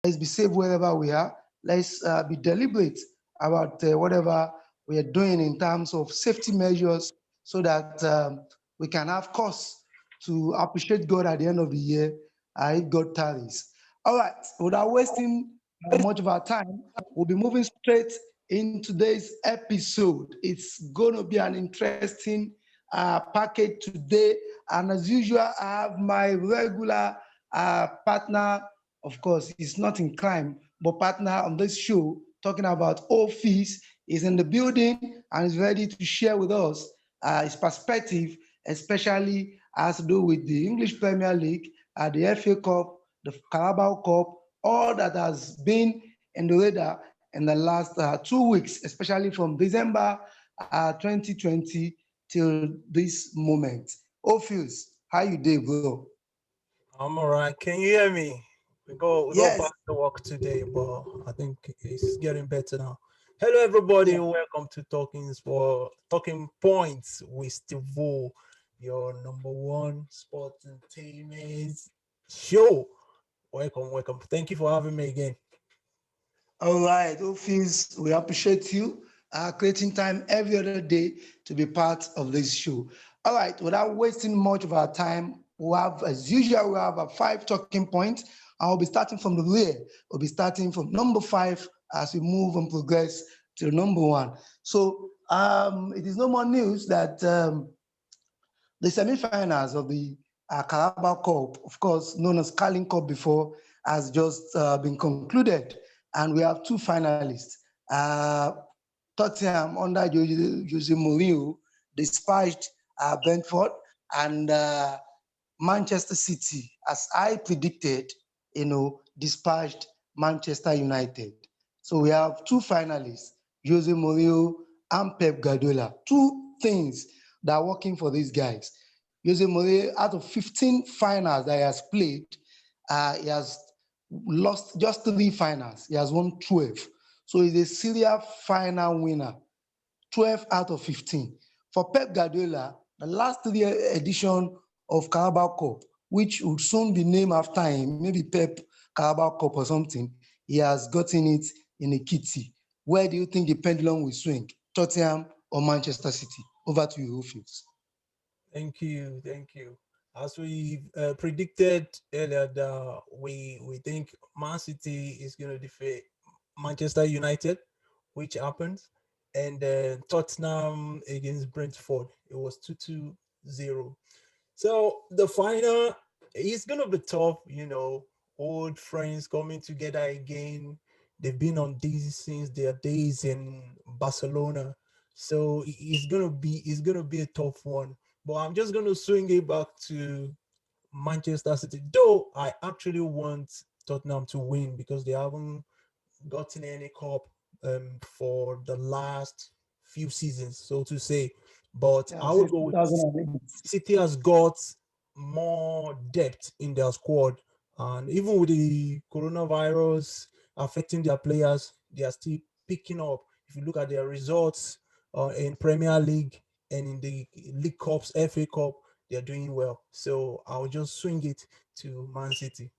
Let's be safe wherever we are. Let's be deliberate about whatever we are doing in terms of safety measures so that we can have cause to appreciate God at the end of the year if God tarries. All right, without wasting much of our time, we'll be moving straight in today's episode. It's going to be an interesting package today. And as usual, I have my regular partner. Of course, he's not in crime, but partner on this show talking about O.Phils is in the building and is ready to share with us his perspective, especially has to do with the English Premier League, the FA Cup, the Carabao Cup, all that has been in the radar in the last 2 weeks, especially from December 2020 till this moment. O.Phils, how you doing, bro? I'm alright. Can you hear me? We go Yes. back to work today, but I think it's getting better now. Hello, everybody. Yeah. Welcome to Talking Points with Stevo, your number one sports entertainment show. Welcome. Thank you for having me again. All right, O.Phils, we appreciate you creating time every other day to be part of this show. All right, without wasting much of our time, we have, as usual, we have our five talking points. I'll be starting from the rear. We'll be starting from number five as we move and progress to number one. So it is no more news that the semi-finals of the Carabao Cup, of course, known as Carling Cup before, has just been concluded. And we have two finalists. Uh, Tottenham under Jose Mourinho dispatched Brentford and Manchester City, as I predicted, dispatched Manchester United. So we have two finalists, Jose Mourinho and Pep Guardiola. Two things that are working for these guys. Jose Mourinho, out of 15 finals that he has played, he has lost just three finals. He has won 12. So he's a serial final winner, 12 out of 15. For Pep Guardiola, the last three edition of Carabao Cup, which would soon be named after him, maybe Pep Carabao Cup or something, he has gotten it in a kitty. Where do you think the pendulum will swing? Tottenham or Manchester City? Over to you, Fields. Thank you. As we predicted earlier, that we think Man City is going to defeat Manchester United, which happened, and Tottenham against Brentford. It was 2-0. So the final is going to be tough. Old friends coming together again. They've been on this since their days in Barcelona. So it's gonna be a tough one. But I'm just gonna swing it back to Manchester City. Though I actually want Tottenham to win because they haven't gotten any cup for the last few seasons, so to say. But Yeah, I will since go with 2008. City has got more depth in their squad, and even with the coronavirus affecting their players, they are still picking up. If you look at their results in Premier League and in the League Cups, FA Cup, they are doing well. So I'll just swing it to Man City.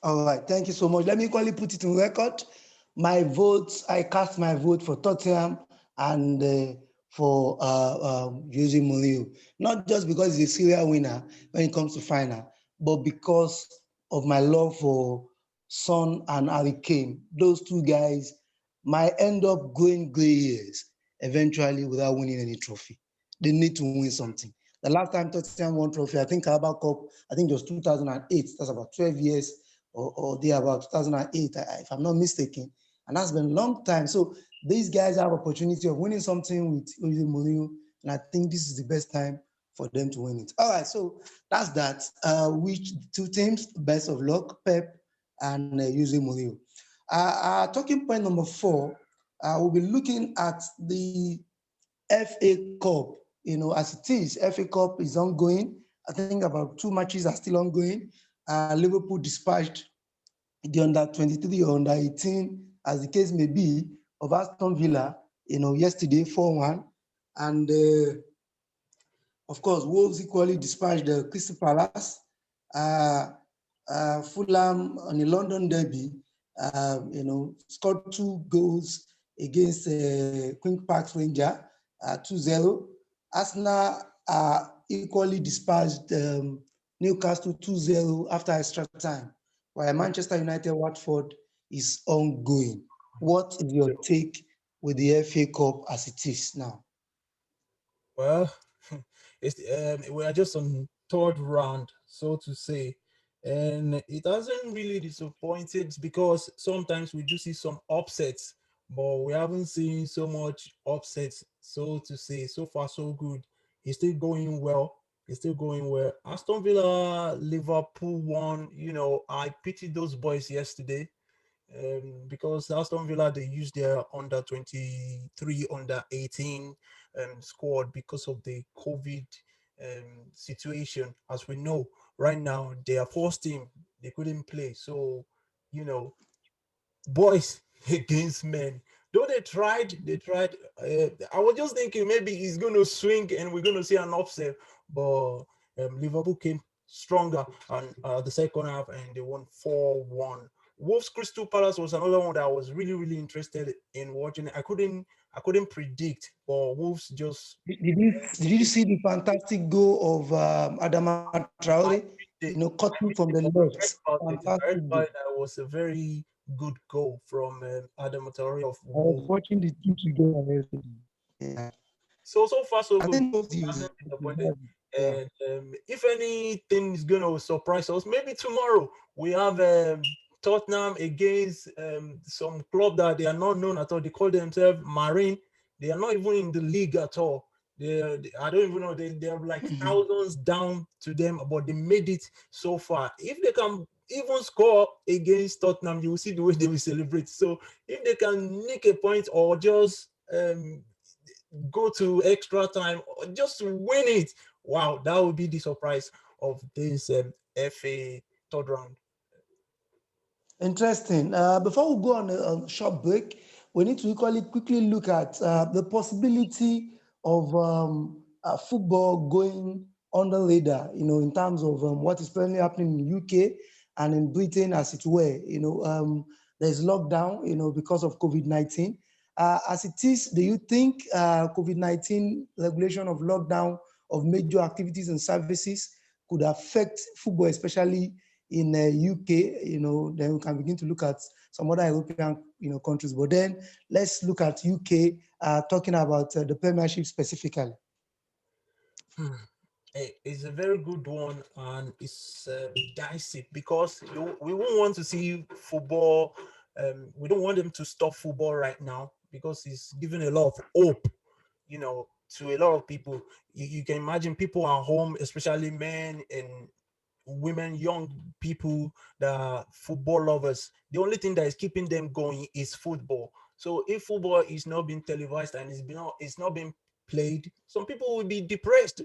All right, thank you so much. Let me quickly put it on record. My votes, I cast my vote for Tottenham and for Jose Mourinho. Not just because he's a serial winner when it comes to final, but because of my love for Son and Harry Kane. Those two guys might end up going gray years eventually without winning any trophy. They need to win something. The last time Tottenham won trophy, I think Carabao Cup, I think it was 2008. That's about 12 years or they about 2008, if I'm not mistaken. And that's been a long time. So these guys have opportunity of winning something with Jose Mourinho, and I think this is the best time for them to win it. All right, so that's that. Which two teams? Best of luck, Pep and Jose Mourinho. Talking point number four, we'll be looking at the FA Cup. As it is, FA Cup is ongoing. I think about two matches are still ongoing. Liverpool dispatched the under 23 or under 18, as the case may be, of Aston Villa, yesterday 4-1. And of course, Wolves equally dispatched the Crystal Palace. Uh, Fulham on the London derby, scored 2 goals against Queen Park Ranger, 2-0. Arsenal equally dispatched Newcastle 2-0 after extra time, while Manchester United Watford is ongoing. What is your take with the FA Cup as it is now? Well, we are just on third round, so to say, and it hasn't really disappointed because sometimes we do see some upsets, but we haven't seen so much upsets, so to say. So far, so good. It's still going well. It's still going well. Aston Villa, Liverpool won. I pitied those boys yesterday because Aston Villa they used their under 23, under 18 squad because of the COVID situation. As we know, right now they are first team, they couldn't play. So, you know, boys against men. Though they tried. I was just thinking maybe he's going to swing and we're going to see an upset, but Liverpool came stronger on the second half and they won 4-1. Wolves Crystal Palace was another one that I was really really interested in watching. I couldn't predict, but Wolves just Did you see the fantastic goal of Adama Traore? I read it. Cutting from the I left. read about it. I Fantastic read goal. about it. That was a very good goal from Adam Traore of I was Wolves. watching the two together yesterday. Yeah. So far so I good. think both Hasn't the disappointed. yeah. And if anything is gonna surprise us, maybe tomorrow we have Tottenham against some club that they are not known at all. They call themselves Marine. They are not even in the league at all. I don't even know. They're like thousands down to them, but they made it so far. If they can even score against Tottenham, you will see the way they will celebrate. So if they can nick a point or just go to extra time or just win it. Wow, that would be the surprise of this FA third round. Interesting. Before we go on a short break, we need to equally quickly look at the possibility of football going on the radar, in terms of what is currently happening in the UK and in Britain, as it were. There's lockdown, because of COVID-19. As it is, do you think COVID-19 regulation of lockdown of major activities and services could affect football, especially in the UK? Then we can begin to look at some other European, countries. But then let's look at UK, talking about the Premiership specifically. It's a very good one and it's dicey because we won't want to see football. We don't want them to stop football right now because it's giving a lot of hope, to a lot of people. You can imagine people at home, especially men and women, young people that are football lovers. The only thing that is keeping them going is football. So if football is not being televised and it's not being played, some people will be depressed,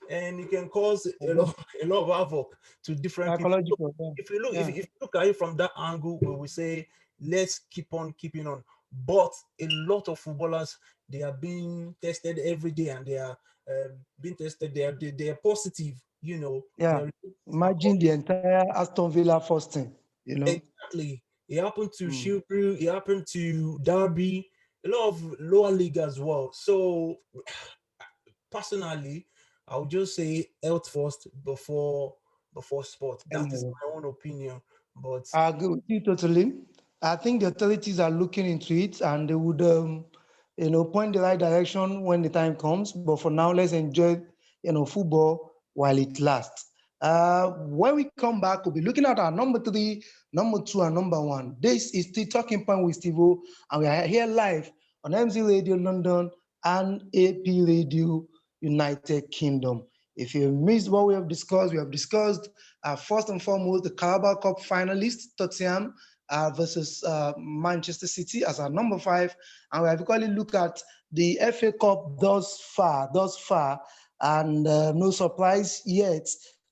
and it can cause a lot of havoc to different people. So Psychological, yeah. if you look if Yeah. you, if you look at it from that angle, we will say let's keep on keeping on. But a lot of footballers, they are being tested every day and they are being tested. They are positive. Yeah. They're Imagine the entire Aston Villa first team. exactly. It happened to Mm. Shilbury. It happened to Derby. A lot of lower league as well. So personally, I would just say health first before sport. That is Anyway, my own opinion. But I agree with you totally. I think the authorities are looking into it and they would, point the right direction when the time comes. But for now, let's enjoy, football while it lasts. When we come back, we'll be looking at our number three, number two, and number one. This is the Talking Point with Stevo, and we are here live on MZ Radio London and AP Radio United Kingdom. If you missed what we have discussed first and foremost the Carabao Cup finalists, Tottenham versus Manchester City as our number five, and we have equally looked at the FA Cup thus far, and no surprise yet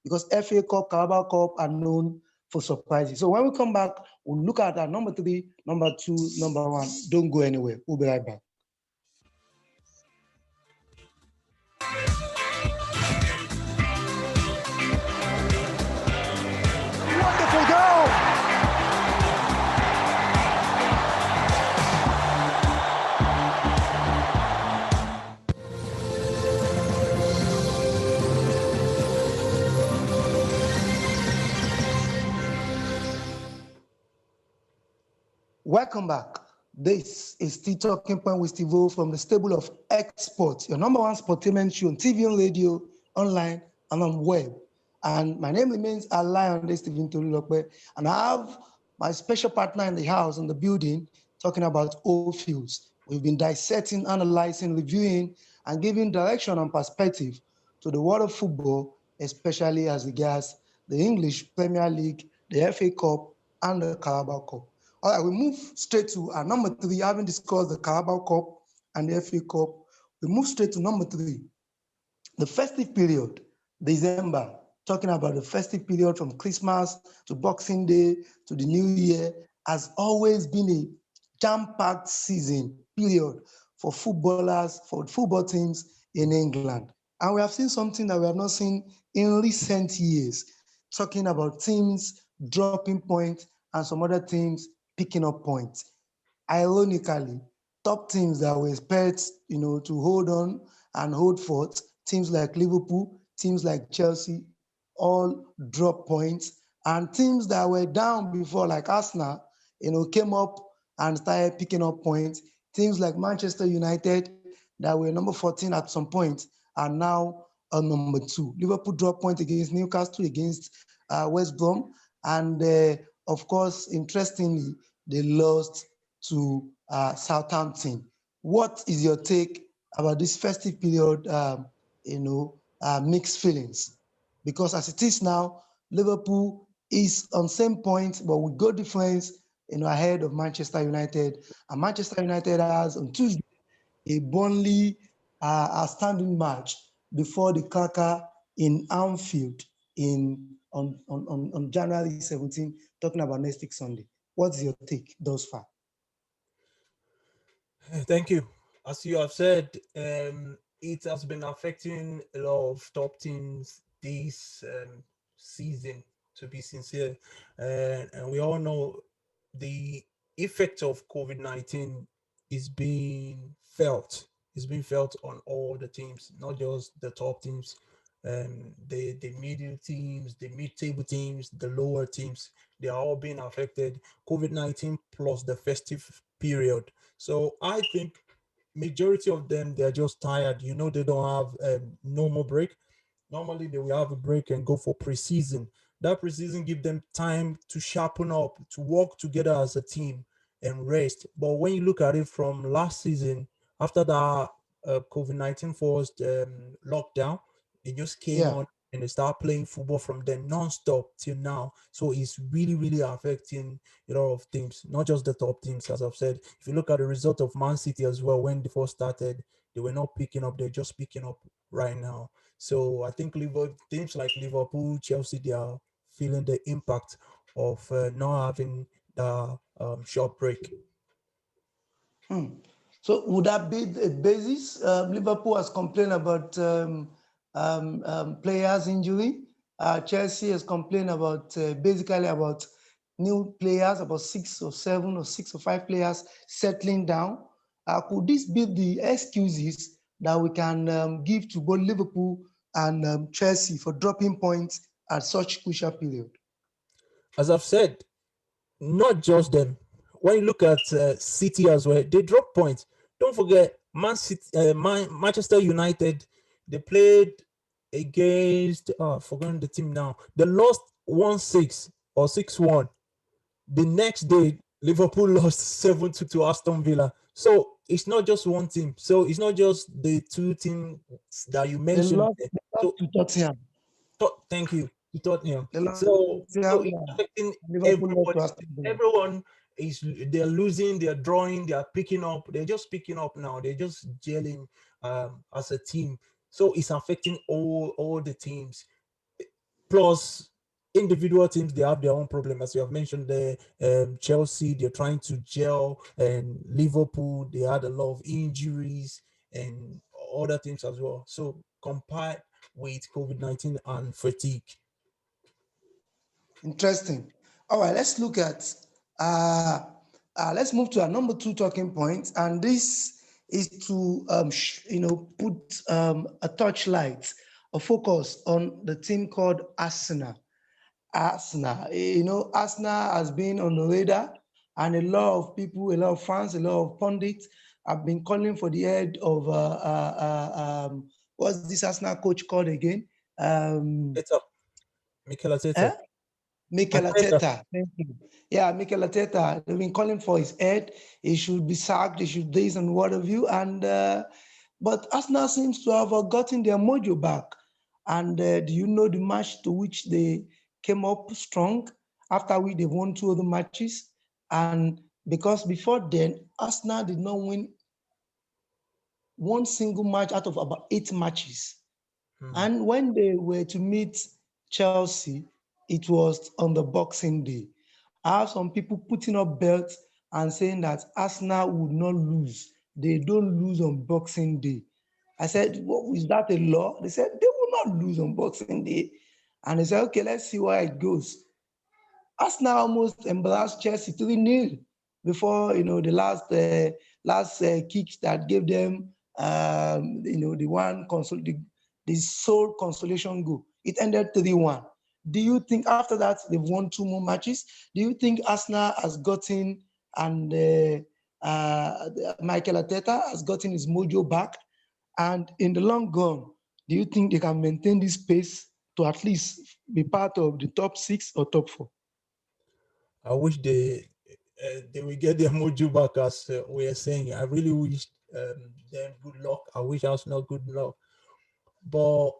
because FA Cup, Carabao Cup are known for surprises. So when we come back, we'll look at our number three, number two, number one. Don't go anywhere. We'll be right back. Wonderful Welcome back. This is still Talking Point with Stevo from the stable of exports, your number one sportainment show on TV and radio, online, and on web. And my name remains Alai on this Stephen Tolulope, and I have my special partner in the house in the building talking about O.Phils. We've been dissecting, analyzing, reviewing, and giving direction and perspective to the world of football, especially as regards the English Premier League, the FA Cup, and the Carabao Cup. All right, we move straight to our number three, having discussed the Carabao Cup and the FA Cup. We move straight to number three, the festive period, December, talking about the festive period from Christmas to Boxing Day to the New Year, has always been a jam-packed season period for footballers, for football teams in England. And we have seen something that we have not seen in recent years, talking about teams dropping points and some other teams picking up points. Ironically, top teams that we expect, to hold on and hold forth, teams like Liverpool, teams like Chelsea, all drop points, and teams that were down before, like Arsenal, came up and started picking up points. Teams like Manchester United, that were number 14 at some point, are now on number two. Liverpool dropped points against Newcastle, against West Brom, and of course, interestingly, they lost to Southampton. What is your take about this festive period? Mixed feelings, because as it is now, Liverpool is on same point, but with goal difference, ahead of Manchester United. And Manchester United has on Tuesday a Burnley standing match before the Kaka in Anfield on January 17, talking about next week Sunday. What's your take thus far? Thank you. As you have said, it has been affecting a lot of top teams this season, to be sincere. And we all know the effect of COVID-19 is being felt. It's being felt on all the teams, not just the top teams, the middle teams, the mid-table teams, the lower teams. They are all being affected. COVID-19 plus the festive period. So I think majority of them, they're just tired. They don't have no more break. Normally they will have a break and go for preseason. That preseason give them time to sharpen up, to work together as a team and rest. But when you look at it from last season, after that COVID-19 forced lockdown, they just came Yeah. on and they start playing football from then non-stop till now. So it's really, really affecting a lot of teams, not just the top teams, as I've said. If you look at the result of Man City as well, when they first started, they were not picking up. They're just picking up right now. So I think teams like Liverpool, Chelsea, they are feeling the impact of not having the short break. Hmm. So would that be a basis? Liverpool has complained about players' injury. Chelsea has complained about basically about new players, about 6 or 7 or 6 or 5 players settling down. Could this be the excuses that we can give to both Liverpool and Chelsea for dropping points at such crucial period? As I've said, not just them. When you look at City as well, they drop points. Don't forget, Manchester United. They played against. Oh, I've forgotten the team now. They lost 1-6 or 6-1. The next day, Liverpool lost 7-2 to Aston Villa. So it's not just one team. So it's not just the two teams that you They mentioned lost, there. they lost So to Tottenham. Thank you to Tottenham. They lost to So Tottenham, it's yeah. affecting Liverpool lost to everybody. Aston Villa. Everyone is they're losing, they're drawing, they're picking up. They're just picking up now. They're just gelling as a team. So it's affecting all the teams. Plus, individual teams they have their own problem, as you have mentioned. The Chelsea they're trying to gel, and Liverpool they had a lot of injuries and other teams as well. So compared with COVID-19 and fatigue. Interesting. All right, let's look at let's move to our number two talking point, and this is to put a touchlight, a focus on the team called Arsenal. Arsenal has been on the radar And a lot of people, a lot of fans, a lot of pundits have been calling for the head of what's this Arsenal coach called again? Um, It's up. Mikel eh? Arteta. Mikel Arteta. Arteta. Thank you. Yeah, Mikel Arteta. They've been calling for his head. He should be sacked. He should this and what have you. And but Arsenal seems to have gotten their mojo back. And do you know the match to which they came up strong after they won two other matches? And because before then, Arsenal did not win one single match out of about eight matches. Hmm. And when they were to meet Chelsea, it was on the Boxing Day. I have some people putting up belts and saying that Arsenal would not lose. They don't lose on Boxing Day. I said, what, is that a law? They said they will not lose on Boxing Day. And they said, okay, let's see where it goes. Arsenal almost embarrassed Chelsea 3-0 before the last kick that gave them the the sole consolation goal. It ended 3-1. Do you think after that they've won two more matches? Do you think Arsenal has gotten and Michael Arteta has gotten his mojo back? And in the long run, do you think they can maintain this pace to at least be part of the top six or top four? I wish they will get their mojo back, as we are saying. I really wish them good luck. I wish Arsenal good luck. But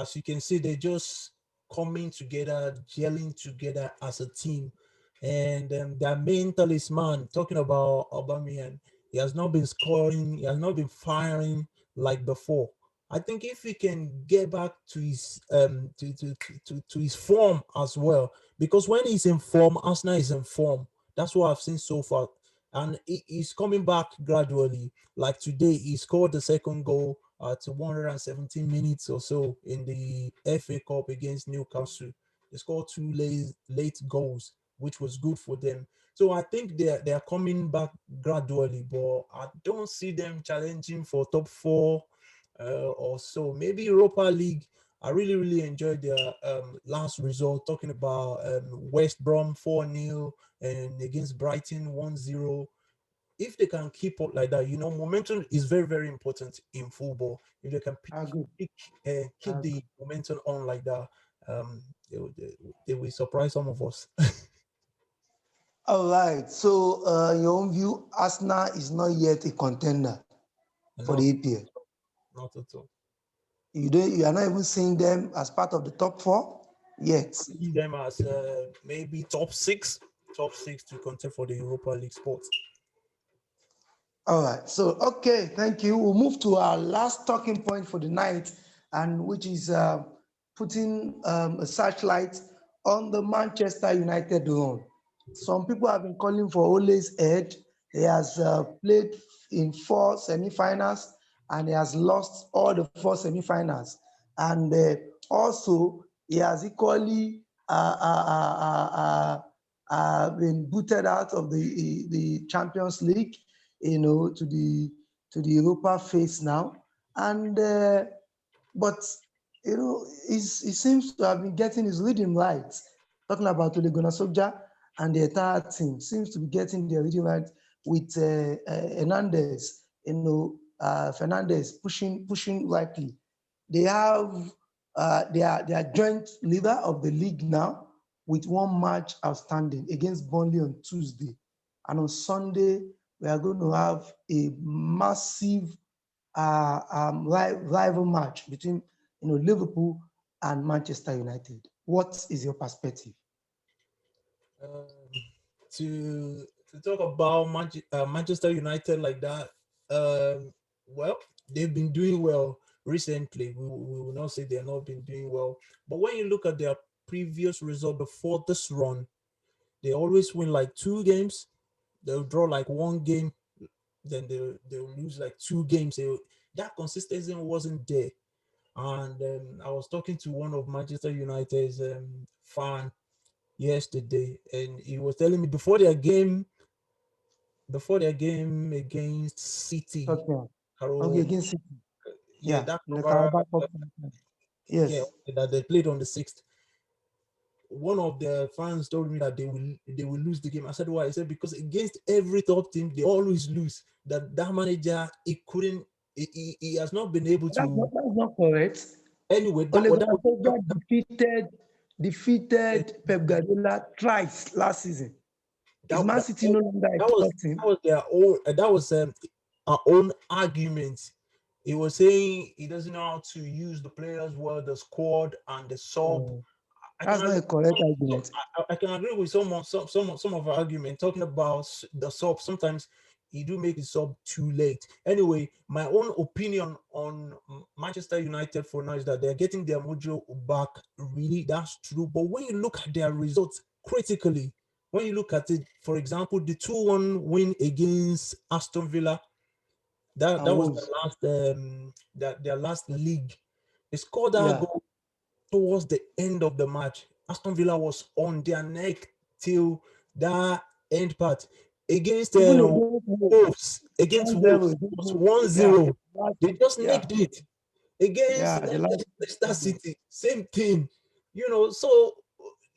as you can see, they're just coming together, gelling together as a team. And their main talisman, talking about Aubameyang, he has not been scoring, he has not been firing like before. I think if he can get back to his to his form as well, because when he's in form, Arsenal is in form. That's what I've seen so far, and he's coming back gradually. Like today, he scored the second goal to 117 minutes or so in the FA Cup against Newcastle. They scored two late goals, which was good for them. So I think they are coming back gradually, but I don't see them challenging for top four or so. Maybe Europa League. I really enjoyed their last result, talking about West Brom 4-0 and against Brighton 1-0. If they can keep up like that, momentum is very important in football. If they can I agree. pick, I keep the agree. momentum on like that, um, they will surprise some of us. All right. So, in your own view, Arsenal is not yet a contender for the not, EPL. not at all. You are not even seeing them as part of the top four yet. See them as maybe top six to contend for the Europa League spot. All right. So, okay, thank you. We'll move to our last talking point for the night, and which is putting a searchlight on the Manchester United run. Some people have been calling for Ole's head. He has played in four semi-finals and he has lost all the four semi-finals. And also, he has equally been booted out of the Champions League, to the Europa phase now. And but he seems to have been getting his rhythm right. Talking about Ole Gunnar Solskjaer and the entire team seems to be getting their rhythm right with Hernandez, Fernandez pushing rightly. They have they are joint leader of the league now with one match outstanding against Burnley on Tuesday, and on Sunday we are going to have a massive rival match between Liverpool and Manchester United. What is your perspective? Um, to talk about Manchester United like that, well, they've been doing well recently. We will not say they have not been doing well, but when you look at their previous result before this run, they always win like two games. They'll draw like one game, then they'll lose like two games. That consistency wasn't there. And I was talking to one of Manchester United's fan yesterday, and he was telling me before their game against City, Okay. Okay, Carol, against City. yeah, Yeah, that in the Carabao, Carabao Cup. yeah, Yes. that they played on the 6th. one of the fans told me that they will lose the game. I said, why? He said, because against every top team, they always lose. That manager, he has not been able to. That's not correct. Anyway, Ole Gunnar Solskjaer defeated Pep Guardiola twice last season. Is Man City no longer a top team? That was their own. That was our own argument. He was saying he doesn't know how to use the players well, the squad and the sub. That's not a correct argument. I can agree with some of our argument talking about the sub. Sometimes you do make the sub too late. Anyway, my own opinion on Manchester United for now is that they're getting their mojo back. Really, that's true. But when you look at their results critically, when you look at it, for example, the 2-1 win against Aston Villa, that was their last league. They scored that goal towards the end of the match. Aston Villa was on their neck till that end part. Against Wolves, it was 1-0. They just nicked it. Against Leicester City, same thing. So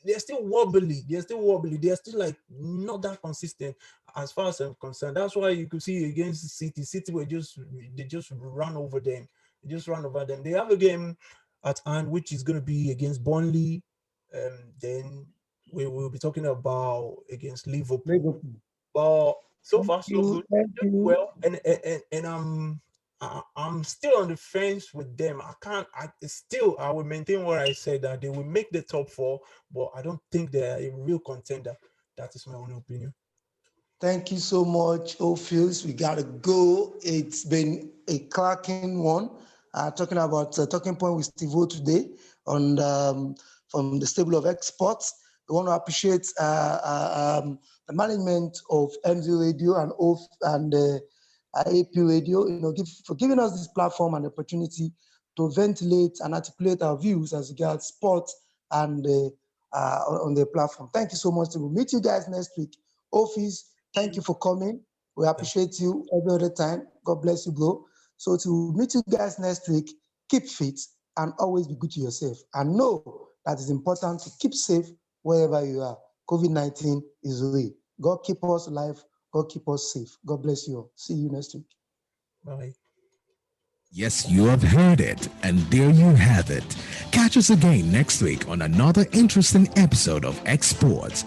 they're still wobbly. They are still like not that consistent as far as I'm concerned. That's why you could see against City. City they just ran over them. They have a game at hand, which is going to be against Burnley. Then we will be talking about against Liverpool. But so far so good. Well, and I'm still on the fence with them. I will maintain what I said, that they will make the top 4, but I don't think they're a real contender. That is my own opinion. Thank you so much, O.Phils. We gotta go. It's been a cracking one. Talking about Talking Point with Stevo today on from the stable of experts. We want to appreciate the management of MZ Radio and AP Radio, for giving us this platform and opportunity to ventilate and articulate our views as regards sports and on the platform. Thank you so much. We'll meet you guys next week. O.Phils, thank you for coming. We appreciate you every other time. God bless you, bro. So to meet you guys next week, keep fit and always be good to yourself. And know that it's important to keep safe wherever you are. COVID-19 is real. God keep us alive. God keep us safe. God bless you all. See you next week. Bye. Yes, you have heard it, and there you have it. Catch us again next week on another interesting episode of Export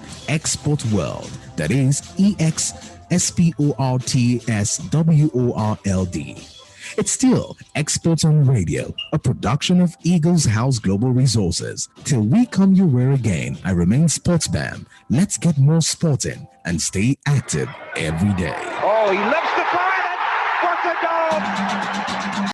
World. That is EXSPORTSWORLD. It's still Exports on Radio, a production of Eagles House Global Resources. Till we come your way again, I remain Sportsbam. Let's get more sporting and stay active every day. Oh, he loves the fire! What a goal!